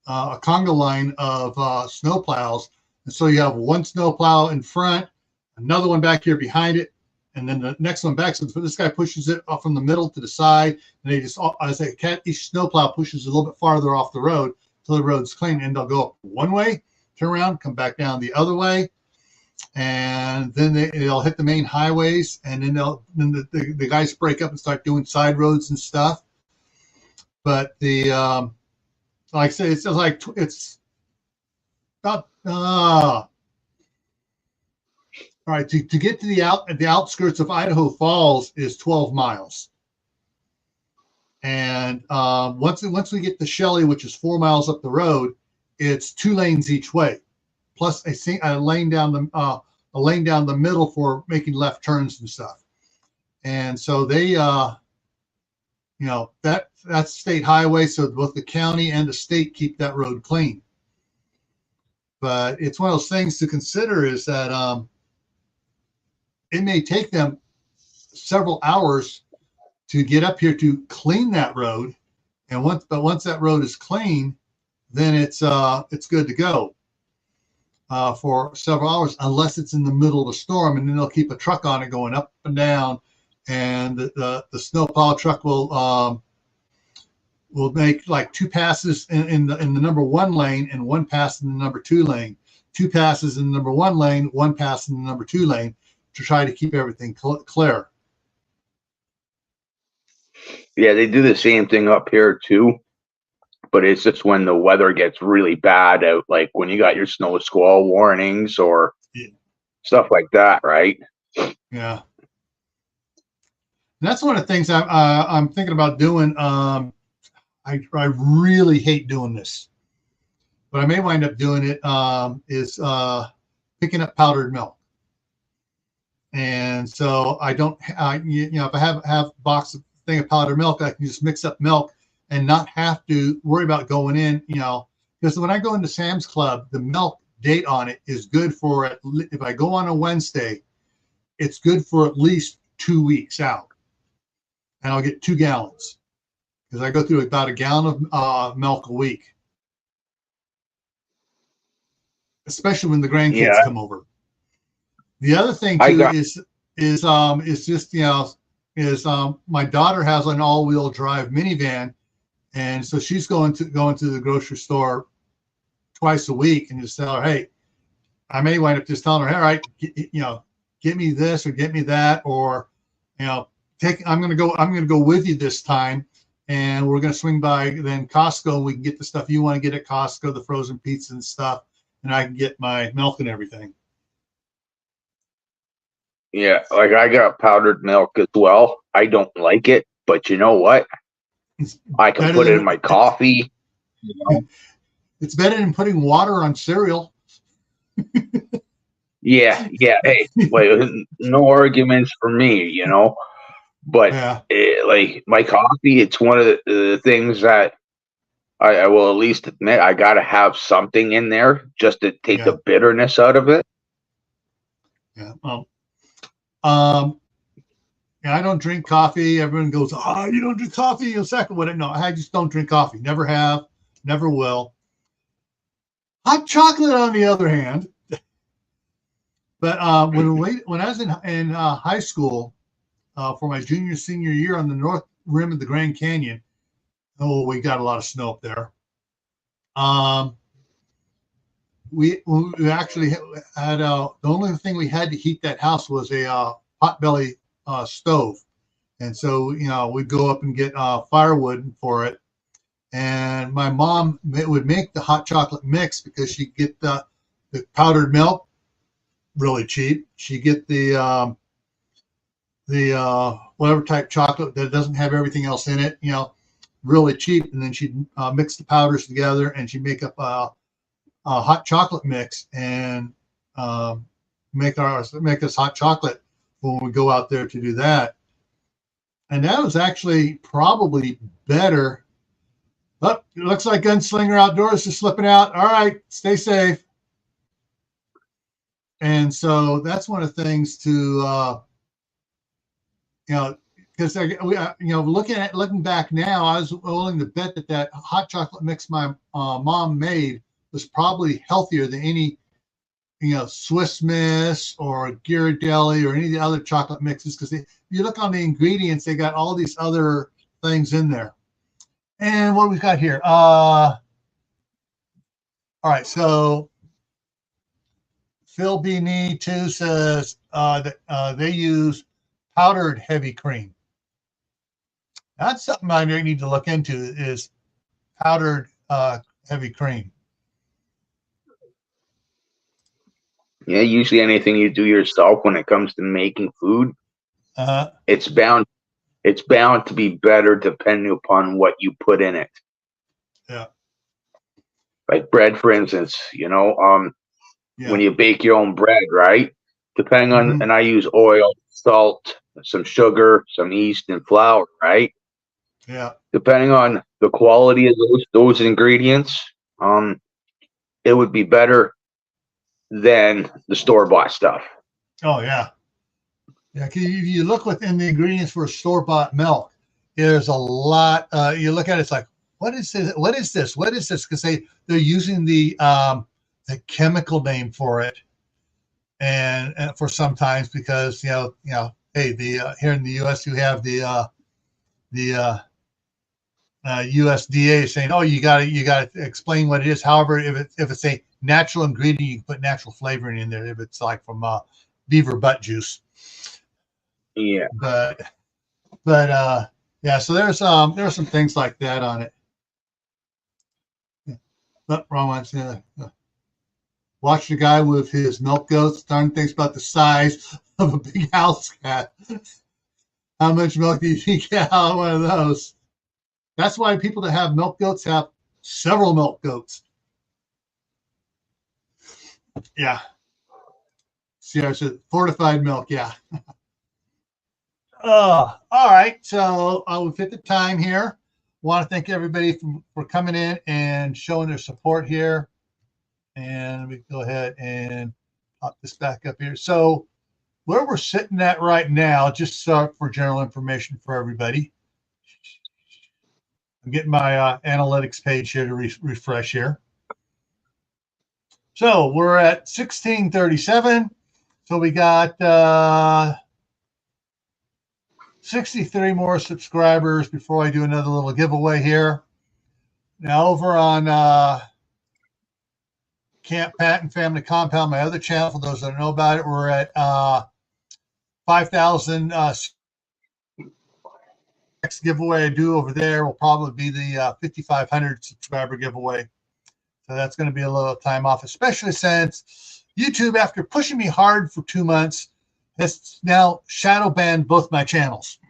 conga line of snowplows, and so you have one snowplow in front, another one back here behind it, and then the next one back. So this guy pushes it off from the middle to the side, and they just, each snowplow pushes a little bit farther off the road till the road's clean, and they'll go up one way, turn around, come back down the other way, and then they'll hit the main highways, and then the guys break up and start doing side roads and stuff. But like I say, it's just like it's about all right. To get to the outskirts of Idaho Falls is 12 miles, and once we get to Shelley, which is 4 miles up the road, it's 2 lanes each way, plus a lane down the middle for making left turns and stuff. And so they that's state highway, so both the county and the state keep that road clean. But it's one of those things to consider is that it may take them several hours to get up here to clean that road, and once that road is clean, then it's good to go for several hours, unless it's in the middle of a storm, and then they'll keep a truck on it going up and down, and the snowplow truck will make like 2 passes in the number 1 lane and 1 pass in the number 2 lane, 2 passes in the number 1 lane, 1 pass in the number 2 lane, to try to keep everything clear. Yeah, they do the same thing up here too, but it's just when the weather gets really bad out, like when you got your snow squall warnings or stuff like that, right? Yeah. And that's one of the things I'm thinking about doing. I really hate doing this, but I may wind up doing it. Is picking up powdered milk, and so I don't. If I have a box of thing of powdered milk, I can just mix up milk and not have to worry about going in. Because when I go into Sam's Club, the milk date on it is good for if I go on a Wednesday, it's good for at least 2 weeks out, and I'll get 2 gallons. Because I go through about a gallon of milk a week, especially when the grandkids come over. The other thing too is just my daughter has an all-wheel drive minivan, and so she's going to the grocery store twice a week, and just tell her, hey, I may wind up just telling her, all right, get me this or get me that, or I'm going to go with you this time. And we're going to swing by then Costco, and we can get the stuff you want to get at Costco, the frozen pizza and stuff, and I can get my milk and everything. Yeah, like I got powdered milk as well. I don't like it, but you know what? I can put it in my coffee. It's better than putting water on cereal. Yeah. Hey, no arguments for me, But like my coffee, it's one of the things that I will at least admit I got to have something in there just to take the bitterness out of it. Yeah. I don't drink coffee. Everyone goes, "Oh, you don't drink coffee? You're second with it." No, I just don't drink coffee. Never have, never will. Hot chocolate, on the other hand. But when I was in high school, for my senior year on the north rim of the Grand Canyon, we got a lot of snow up there. we actually had the only thing we had to heat that house was a potbelly stove, and so we'd go up and get firewood for it. And my mom would make the hot chocolate mix because she'd get the powdered milk really cheap. She'd get the whatever type chocolate that doesn't have everything else in it, really cheap. And then she'd mix the powders together, and she'd make up a hot chocolate mix and make us hot chocolate when we go out there to do that. And that was actually probably better. Oh, it looks like Gunslinger Outdoors is slipping out. All right, stay safe. And so that's one of the things to because looking back now, I was willing to bet that hot chocolate mix my mom made was probably healthier than any Swiss Miss or Ghirardelli or any of the other chocolate mixes, because if you look on the ingredients, they got all these other things in there. And what we've got here, all right, so Phil B. Nee too says that they use powdered heavy cream. That's something I need to look into, is powdered heavy cream. Yeah, usually anything you do yourself when it comes to making food, it's bound to be better depending upon what you put in it. Yeah. Like bread, for instance, when you bake your own bread, right? Depending on, and I use oil, salt, some sugar, some yeast, and flour, right? Yeah. Depending on the quality of those ingredients, it would be better than the store-bought stuff. Oh yeah. Yeah, if you look within the ingredients for store-bought milk, there's a lot. You look at it, it's like, what is this? What is this? What is this? Because they're using the chemical name for it, and for sometimes, because hey, here in the U.S. you have the USDA saying, oh, you got to explain what it is. However, if it's a natural ingredient, you can put natural flavoring in there. If it's like from beaver butt juice. Yeah. But yeah, so there are some things like that on it. No, wrong one. Watch the guy with his milk goats. Darn things about the size of a big house cat. How much milk do you think you get out of one of those? That's why people that have milk goats have several milk goats. Yeah. Sierra said fortified milk. Yeah. All right. So we've hit the time here. Want to thank everybody for coming in and showing their support here. And let me go ahead and pop this back up here. So where we're sitting at right now, just for general information for everybody, I'm getting my analytics page here to refresh here. So we're at 1637. So we got 63 more subscribers before I do another little giveaway here. Now over on Camp Patton Family Compound, my other channel, for those that don't know about it, we're at 5,000. Next giveaway I do over there will probably be the 5,500 subscriber giveaway. So that's going to be a little time off, especially since YouTube, after pushing me hard for 2 months, has now shadow banned both my channels.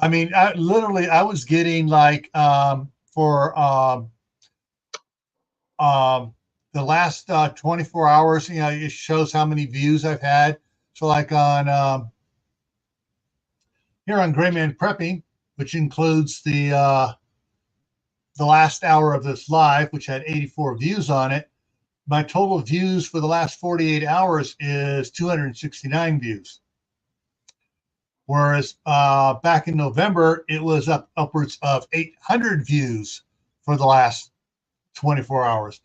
I mean, I was getting like for the last 24 hours, it shows how many views I've had. So like on here on Gray Man Prepping, which includes the last hour of this live, which had 84 views on it, my total views for the last 48 hours is 269 views. Whereas back in November, it was upwards of 800 views for the last 24 hours,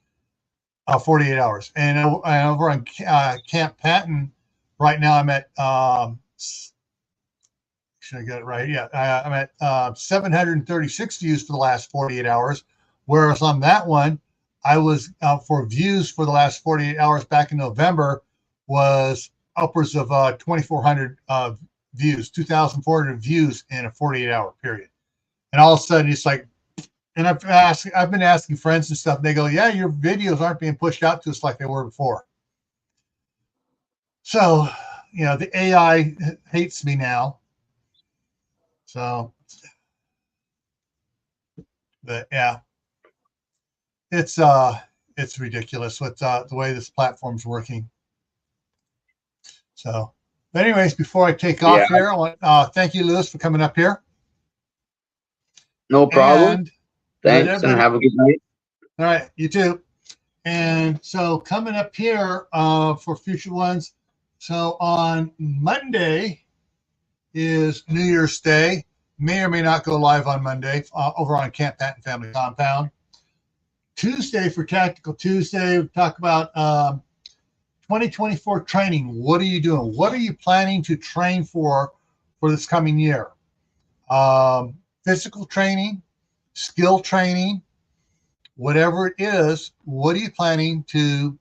48 hours. And over on Camp Patton, right now I'm at, should I get it right? Yeah, I'm at 736 views for the last 48 hours. Whereas on that one, I was for views for the last 48 hours back in November was upwards of 2,400 views, 2,400 views in a 48-hour period. And all of a sudden it's like, and I've been asking friends and stuff, and they go, yeah, your videos aren't being pushed out to us like they were before. So, the AI hates me now. So, but yeah, it's ridiculous with the way this platform's working. So, but anyways, before I take off here, I want thank you, Lewis, for coming up here. No problem. Thanks, and have a good night. All right, you too. And so coming up here for future ones. So on Monday is New Year's Day. May or may not go live on Monday over on Camp Patton Family Compound. Tuesday for Tactical Tuesday, we talk about 2024 training. What are you doing? What are you planning to train for this coming year? Physical training, skill training, whatever it is, what are you planning to,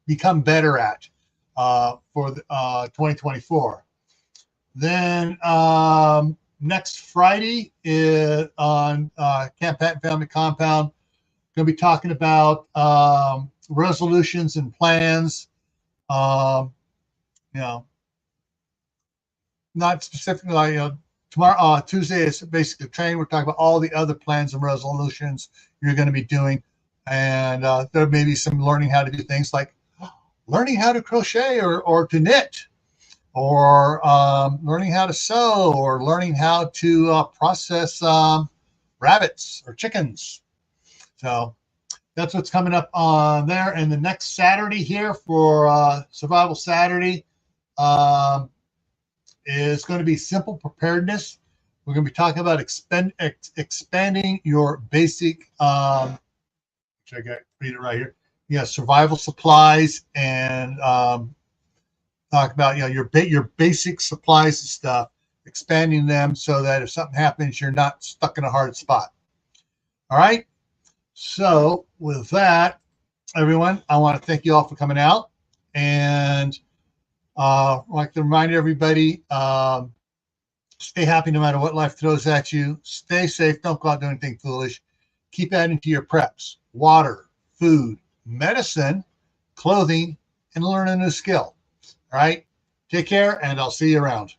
become better at for 2024? Then next Friday is on Camp Patton Family Compound. Going to be talking about resolutions and plans. Not specifically, tomorrow, Tuesday is basically training. We're talking about all the other plans and resolutions you're going to be doing. And there may be some learning how to do things like learning how to crochet or to knit, or learning how to sew, or learning how to process rabbits or chickens. So that's what's coming up on there. And the next Saturday here for Survival Saturday is going to be simple preparedness. We're going to be talking about expanding your basic, which I got read it right here. Survival supplies, and talk about your basic supplies and stuff, expanding them so that if something happens, you're not stuck in a hard spot. All right. So with that, everyone, I want to thank you all for coming out, and I'd like to remind everybody, stay happy no matter what life throws at you. Stay safe. Don't go out doing anything foolish. Keep adding to your preps: water, food, medicine, clothing, and learn a new skill. All right. Take care, and I'll see you around.